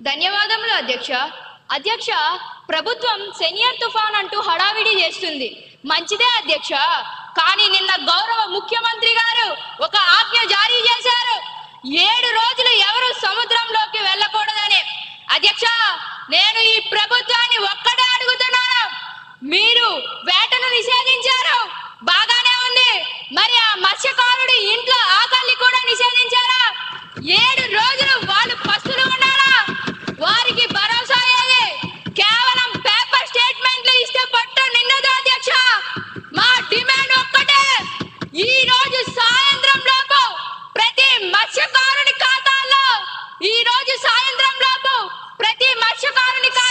ధన్యవాదములు అధ్యక్ష. అధ్యక్ష, ప్రభుత్వం సెనియర్ తుఫాన్ అంటూ హడావిడి చేస్తుంది. మంచిదే అధ్యక్ష. కానీ నిన్న గౌరవ ముఖ్యమంత్రి గారు ఒక ఆజ్ఞ జారీ చేశారు. 7 రోజులు ఎవరు సముద్రంలోకి వెళ్ళకూడదని. అధ్యక్ష, నేను ఈ ప్రభుత్వాన్ని ఒక్కటే అడుగుతున్నాను. మీరు వేటను నిషేధించారు, బాగానే ఉంది. మరి ఆ మత్స్యకారుడి ఇంట్లో ఆకలిని కూడా నిషేధించారా? 7 రోజులు వాళ్ళు పస్తులు ఉన్నారా? వారికి భరోసా ఏది? కేవలం పేపర్ స్టేట్మెంట్లు ఇస్తే పట్టు నిన్నదు అధ్యక్ష. మా డిమాండ్ ఒక్కటే. ఈ రోజు సాయంత్రం లోపు ప్రతి మత్స్యకారుని ఖాతాల్లో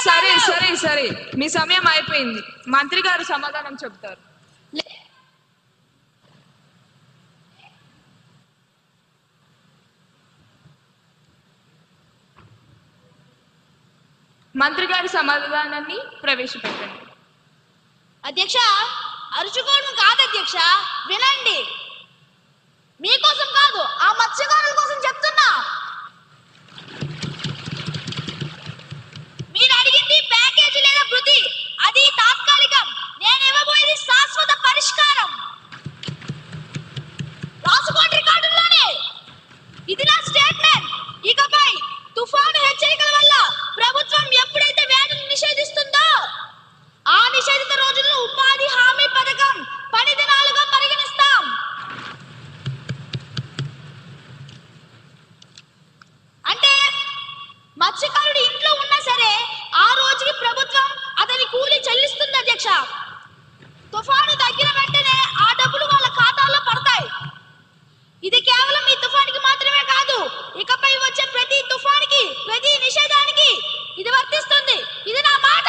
సరే సరే సరే మీ సమయం అయిపోయింది. మంత్రి గారు సమాధానం చెప్తారు. మంత్రి గారి సమాధానాన్ని ప్రవేశపెట్టండి. అధ్యక్ష, అరుచుకోవడం కాదు అధ్యక్ష, వినండి. మీకోసం కాదు, ఆ మత్స్యకారుల కోసం చెప్తున్నా. మీరు అడిగింది ప్యాకేజీ లేదా వృద్ధి, అది తాత్కాలికం. నేను ఇవ్వబోయేది శాశ్వత పరిష్కారం. రాసుకోండి రికార్డుల్లోనే. ఇది నా స్టేట్మెంట్. ఇకపై తుఫాను హెచ్చరికల వల్ల ప్రభుత్వం ఎప్పుడైతే వేటను నిషేధిస్తుందో ఆ నిషేధిత రోజుల్లో ఉపాధి హామీ పథకం పని దినాలుగా పరిగణిస్తాం. అంటే మత్స్యకారుడు ఇంట్లో ఉన్నా సరే ఆ రోజుకి ప్రభుత్వం అతని కూలి చెల్లిస్తుంది అధ్యక్ష. తుఫాను తగ్గిన వెంటనే ఆ డబ్బులు వాళ్ళ ఖాతాల్లో పడతాయి. ఇది కేవలం ఈ తుఫానికి మాత్రమే కాదు, ఇకపై వచ్చే ప్రతి తుఫానికి, ప్రతి నిషేధానికి ఇది వర్తిస్తుంది. ఇది నా మాట.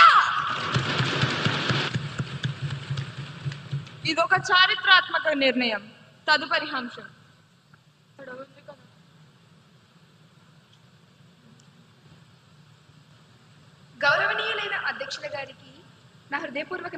ఇదొక చారిత్రాత్మక నిర్ణయం. తదుపరి అంశం. గౌరవనీయులైన అధ్యక్షుల గారికి నా హృదయపూర్వక